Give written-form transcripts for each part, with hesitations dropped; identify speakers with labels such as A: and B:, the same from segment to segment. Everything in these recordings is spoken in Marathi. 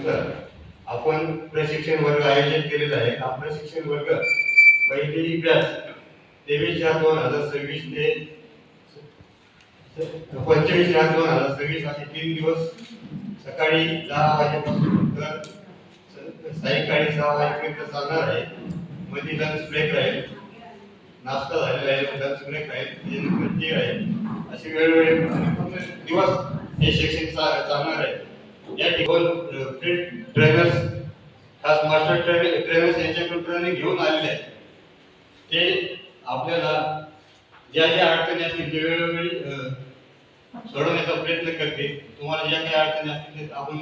A: नुसार आपण प्रशिक्षण वर्ग आयोजित केलेला आहे. हा प्रशिक्षण वर्ग पहिली बॅच 23/4/2026 ते 25/4/2026 असे 3 दिवस सकाळी 10 वाजेपासून तर सायंकाळी 6 वाजेपर्यंत चालणार आहे. मध्ये लंच ब्रेक राहील, नाश्ता झालेला आहे, लंच ब्रेक राहील, टी राहील, असे वेळोवेळी दिवस हे शिक्षण चालणार आहे. या ठिकाणी ट्रेनर्स खास मास्टर ट्रेनर्स यांच्याकडून ट्रेनिंग घेऊन आलेले आहेत. ते आपल्याला ज्या ज्या अडचणी असतील ते वेळोवेळी सोडवण्याचा प्रयत्न करते. तुम्हाला ज्या काही अडचणी असतील ते आपण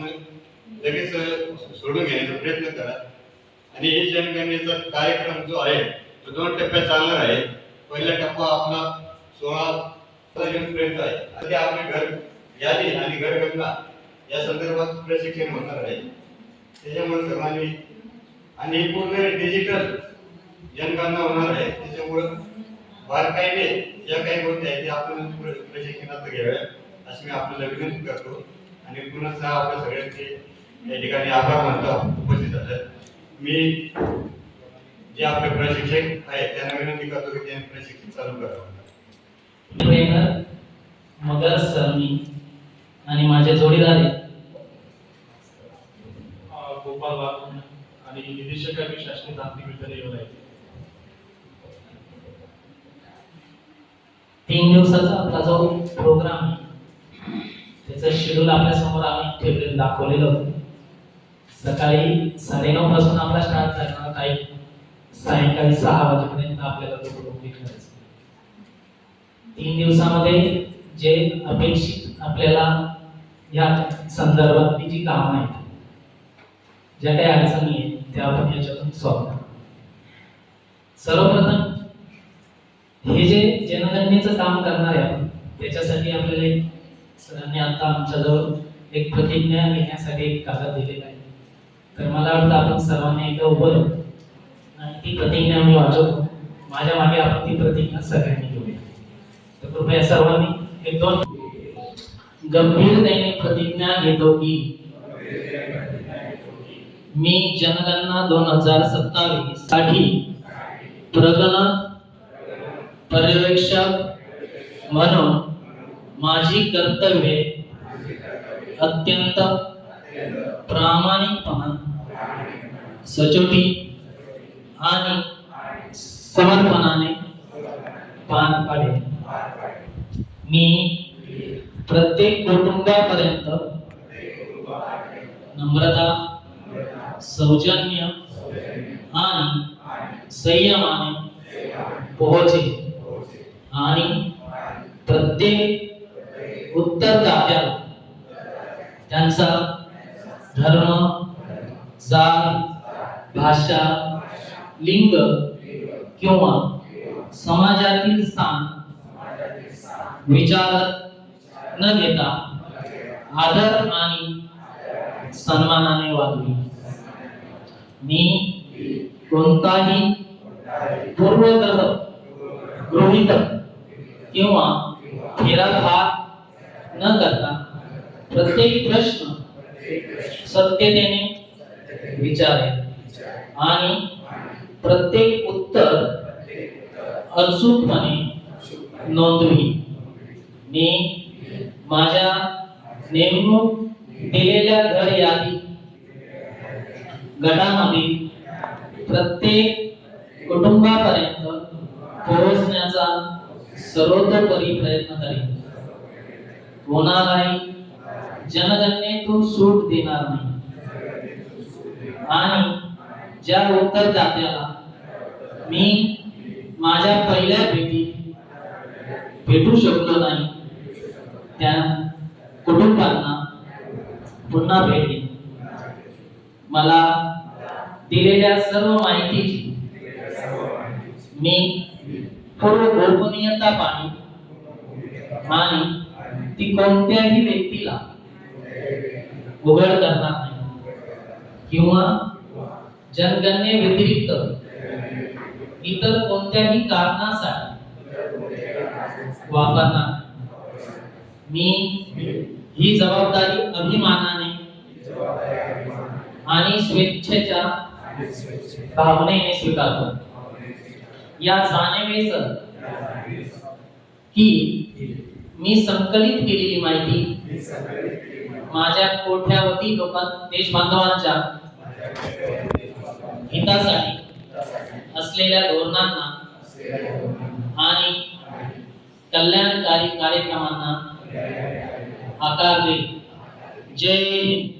A: लगेच सोडून घेण्याचा प्रयत्न करा. आणि हे जनगणनेचा कार्यक्रम जो आहे तो 2 टप्प्यात चालणार आहे. पहिला टप्पा आपला 16 जूनपर्यंत आहे. आणि आपले घर यादी आणि घरगणना या संदर्भात प्रशिक्षण होणार आहे. त्याच्यामुळे सर्वांनी आणि पूर्ण डिजिटल जनगणना होणार आहे. त्याच्यामुळे बारकाईने ज्या काही गोष्टी आहेत त्या आपण प्रशिक्षणात घ्याव्या अशी मी आपल्याला विनंती करतो. आणि पुन्हा आपल्या सगळ्यांचे या ठिकाणी आभार मानतो उपस्थित झाले. मी जे आपले प्रशिक्षक आहेत त्यांना विनंती करतो की त्यांनी प्रशिक्षण चालू करावं.
B: ट्रेनर मगर सर मी आणि माझे जोडीदार आहेत
C: गोपाल बाग आणि निदेशकांनी शासकीय तांत्रिक विद्यालय येऊन आहे.
B: 3 दिवसाचा आपला जो प्रोग्राम आहे त्याचं शेड्यूल आपल्या समोर आम्ही ठेवलेलं दाखवलेलं होतं. सकाळी 9:30 पासून आपला स्टार्ट करणार काही सायंकाळी 6 वाजेपर्यंत आपल्याला तो प्रोग्राम करायचा. 3 दिवसामध्ये जे अपेक्षित आपल्याला या संदर्भातली जी कामं आहेत, ज्या काही अडचणी आहेत त्या आपण याच्यातून सॉल्व्ह करू. सर्वप्रथम हे जे जनगणनेचं काम करणार आहे आपण त्याच्यासाठी आपल्याला सरांनी आता आमच्याजवळ एक प्रतिज्ञा घेण्यासाठी एक कागद दिलेला आहे. तर मला वाटतं आपण सर्वांनी एकदा उभं राहू आणि ती प्रतिज्ञा मी वाचवतो. माझ्या मागे आपण ती प्रतिज्ञा सगळ्यांनी घेऊया. तर कृपया सर्वांनी 1-2 गंभीरतेने प्रतिज्ञा घेतो की मी जनगणना 2027 साठी प्रगणन पर्यवेक्षक म्हणून माझी कर्तव्ये अत्यंत प्रामाणिकपणे, सचोटी आणि समर्पणाने पार पाडेन. मी प्रत्येक कुटुंबापर्यंत नम्रता, सौजन्य आणि संयमाने पोहोचेन आणि प्रत्येक उत्तरदात्याला त्यांचा धर्म, जात, भाषा, लिंग किंवा समाजातील स्थान विचारात न घेता आदर आणि सन्मानाने वागवी. मी कोणताही पूर्वग्रह गृहीतक किंवा फेरफार न करता प्रत्येक प्रश्न सत्यतेने विचारेन आणि प्रत्येक उत्तर अचूकपणे नोंदवी. मी माझ्या नेमणूक दिलेल्या घर यादी गटामध्ये प्रत्येक कुटुंबापर्यंत पोहोचण्याचा सर्वतोपरी प्रयत्न करेन. कोणालाही जनगणनेतून सूट देणार नाही आणि ज्या उत्तरदात्याला मी माझ्या पहिल्या भेटीत भेटू शकलो नाही त्या कुटुंबांना पुन्हा भेट देईन. मला दिलेल्या सर्व माहितीची मी पूर्ण गोपनीयता पाळीन आणि ती कोणत्याही व्यक्तीला उघड करणार नाही किंवा जनगणने व्यतिरिक्त इतर कोणत्याही कारणासाठी वापरणार. मी ही जबाबदारी अभिमानाने आणि स्वेच्छेच्या भावनेने स्वीकारतो. या जाणीवेसह की मी संकलित केलेली माहिती माझ्या कोट्यावधी देशबांधवांच्या हितासाठी असलेल्या धोरणांना आणि कल्याणकारी कार्यक्रमांना आकार देईल. जय हिंद.